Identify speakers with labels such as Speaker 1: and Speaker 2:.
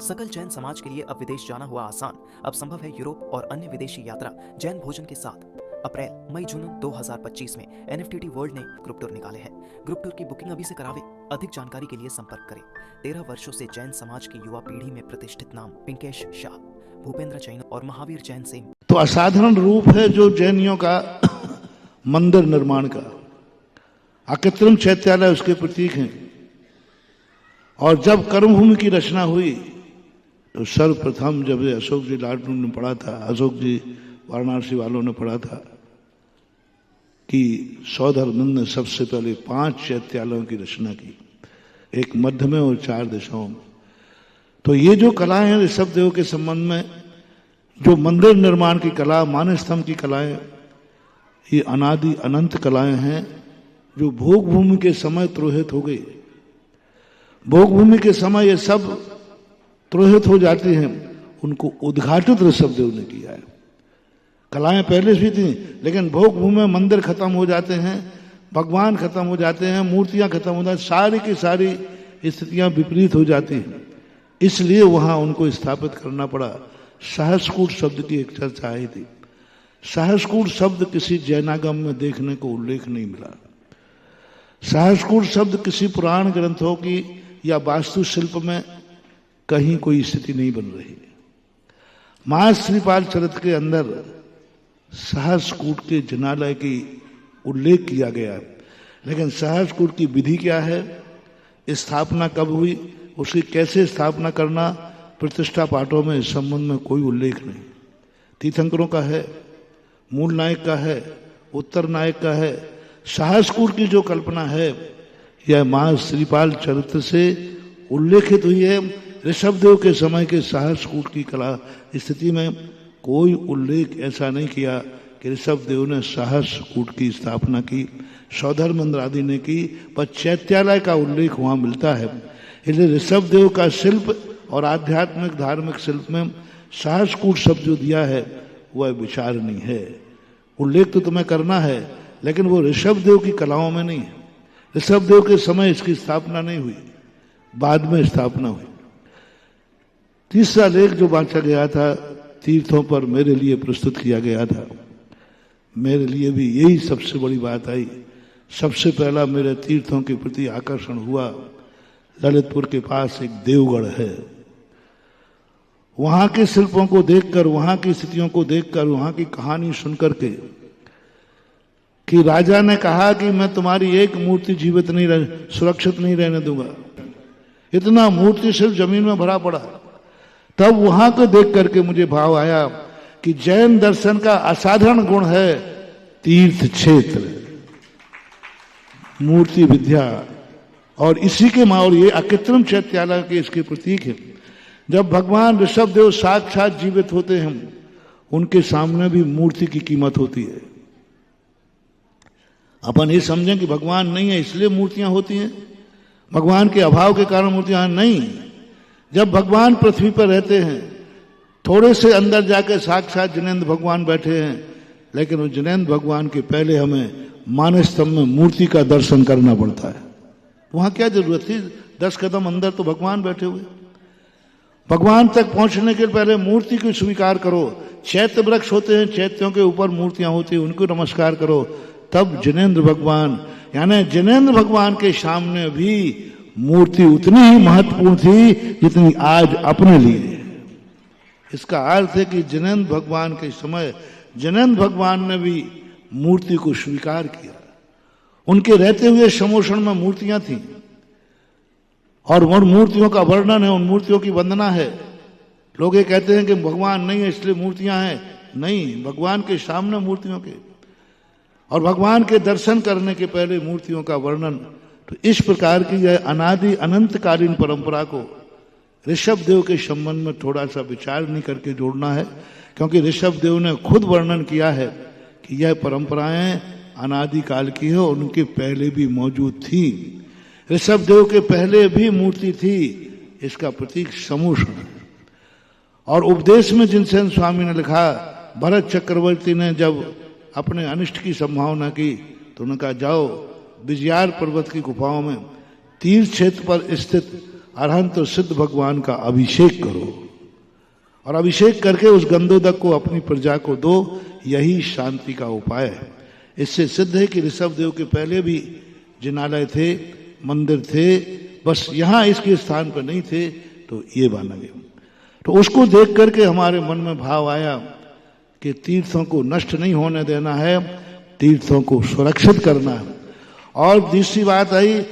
Speaker 1: सकल जैन समाज के लिए अब विदेश जाना हुआ आसान। अब संभव है यूरोप और अन्य विदेशी यात्रा जैन भोजन के साथ। अप्रैल मई जून 2025 में NFTT वर्ल्ड ने ग्रुप टूर निकाले हैं। ग्रुप टूर की बुकिंग अभी से करावे। अधिक जानकारी के लिए संपर्क करें। 13 वर्षों से जैन समाज की युवा पीढ़ी में प्रतिष्ठित नाम पिंकेश शाह, भूपेंद्र जैन और महावीर जैन से।
Speaker 2: तो असाधारण रूप है जो जैनियों का मंदिर निर्माण का। अकृत्रिम चैत्यालय उसके प्रतीक हैं। और जब कर्मभूमि की रचना हुई तो सर्वप्रथम जब अशोक जी लाडनू ने पढ़ा था, अशोक जी वाराणसी वालों ने पढ़ा था कि सौधर्मनंद ने सबसे पहले 5 चैत्यालयों की रचना की, एक मध्य में और 4 दिशाओं में। तो ये जो कलाएं हैं ऋषभ देव के संबंध में, जो मंदिर निर्माण की कला, मानस्तंभ की कलाएं, ये अनादि अनंत कलाएं हैं जो भोग भूमि के समय त्रोहित हो गई। भोग भूमि के समय ये सब त्रोहित हो जाती हैं, उनको उद्घाटित ऋषभ देव ने किया है। कलाएं पहले भी थी, लेकिन भोग भूमि में मंदिर खत्म हो जाते हैं, भगवान खत्म हो जाते हैं, मूर्तियां खत्म हो जाती, सारी की सारी स्थितियां विपरीत हो जाती हैं। इसलिए वहां उनको स्थापित करना पड़ा। सहस्कूट शब्द की एक चर्चा आई थी। सहस्कूट शब्द किसी जैनागम में देखने को उल्लेख नहीं मिला। सहस्कूट शब्द किसी पुराण ग्रंथों की या वास्तुशिल्प में कहीं कोई स्थिति नहीं बन रही। महाश्रीपाल चरित्र के अंदर सहस्कूट के जनालय की उल्लेख किया गया है, लेकिन सहस्कूट की विधि क्या है, स्थापना कब हुई, उसकी कैसे स्थापना करना, प्रतिष्ठा पाठों में इस संबंध में कोई उल्लेख नहीं। तीर्थंकरों का है, मूल नायक का है, उत्तर नायक का है। सहस्कूट की जो कल्पना है यह महाश्रीपाल चरित्र से उल्लेखित हुई है। ऋषभ देव के समय के सहस्कूट की कला स्थिति में कोई उल्लेख ऐसा नहीं किया कि ऋषभ देव ने सहस्कूट की स्थापना की, सौधर्मेंद्र आदि ने की, पर चैत्यालय का उल्लेख वहां मिलता है। इसलिए ऋषभ देव का शिल्प और आध्यात्मिक धार्मिक शिल्प में सहस्कूट शब्द जो दिया है वह विचारणीय है। उल्लेख तो तुम्हें करना है, लेकिन वो ऋषभ देव की कलाओं में नहीं है। ऋषभ देव के समय इसकी स्थापना नहीं हुई, बाद में स्थापना हुई। तीसरा लेख जो बांटा गया था, तीर्थों पर मेरे लिए प्रस्तुत किया गया था। मेरे लिए भी यही सबसे बड़ी बात आई। सबसे पहला मेरे तीर्थों के प्रति आकर्षण हुआ। ललितपुर के पास एक देवगढ़ है। वहां के शिल्पों को देखकर, वहां की स्थितियों को देखकर, वहां की कहानी सुनकर के कि राजा ने कहा कि मैं तुम्हारी एक मूर्ति जीवित नहीं सुरक्षित नहीं रहने दूंगा। इतना मूर्ति सिर्फ जमीन में भरा पड़ा। तब वहां को देख करके मुझे भाव आया कि जैन दर्शन का असाधारण गुण है तीर्थ क्षेत्र, मूर्ति विद्या, और इसी के और ये अकृत्रिम चैत्यालय के इसके प्रतीक है। जब भगवान ऋषभ देव साक्षात जीवित होते हैं, उनके सामने भी मूर्ति की कीमत होती है। अपन ये समझें कि भगवान नहीं है इसलिए मूर्तियां होती हैं, भगवान के अभाव के कारण मूर्तियां नहीं। जब भगवान पृथ्वी पर रहते हैं, थोड़े से अंदर जाकर साक्षात जिनेंद्र भगवान बैठे हैं, लेकिन उस जिनेंद्र भगवान के पहले हमें मानस्तंभ में मूर्ति का दर्शन करना पड़ता है। वहां क्या जरूरत थी? 10 कदम अंदर तो भगवान बैठे हुए। भगवान तक पहुंचने के पहले मूर्ति को स्वीकार करो। चैत्य वृक्ष होते हैं, चैत्यों के ऊपर मूर्तियां होती हैं, उनको नमस्कार करो। तब जिनेंद्र भगवान, यानी जिनेंद्र भगवान के सामने भी मूर्ति उतनी ही महत्वपूर्ण थी जितनी आज अपने लिए। इसका अर्थ है कि जिनेंद्र भगवान के समय जिनेंद्र भगवान ने भी मूर्ति को स्वीकार किया। उनके रहते हुए समोषण में मूर्तियां थीं और उन मूर्तियों का वर्णन है, उन मूर्तियों की वंदना है। लोग ये कहते हैं कि भगवान नहीं है इसलिए मूर्तियां हैं। नहीं, भगवान के सामने मूर्तियों के, और भगवान के दर्शन करने के पहले मूर्तियों का वर्णन। तो इस प्रकार की यह अनादि अनंतकालीन परंपरा को ऋषभ देव के संबंध में थोड़ा सा विचार नहीं करके जोड़ना है, क्योंकि ऋषभ देव ने खुद वर्णन किया है कि यह परंपराएं अनादि काल की है और उनके पहले भी मौजूद थी। ऋषभ देव के पहले भी मूर्ति थी। इसका प्रतीक समूषण है। और उपदेश में जिनसेन स्वामी ने लिखा, भरत चक्रवर्ती ने जब अपने अनिष्ट की संभावना की तो उन्होंने कहा जाओ विजयार पर्वत की गुफाओं में तीर्थ क्षेत्र पर स्थित अरहंत और सिद्ध भगवान का अभिषेक करो और अभिषेक करके उस गंधोदक को अपनी प्रजा को दो। यही शांति का उपाय है। इससे सिद्ध है कि ऋषभ देव के पहले भी जिनालय थे, मंदिर थे, बस यहाँ इसके स्थान पर नहीं थे, तो ये बना गया। तो उसको देख करके हमारे मन में भाव आया कि तीर्थों को नष्ट नहीं होने देना है, तीर्थों को सुरक्षित करना है। और दूसरी बात आई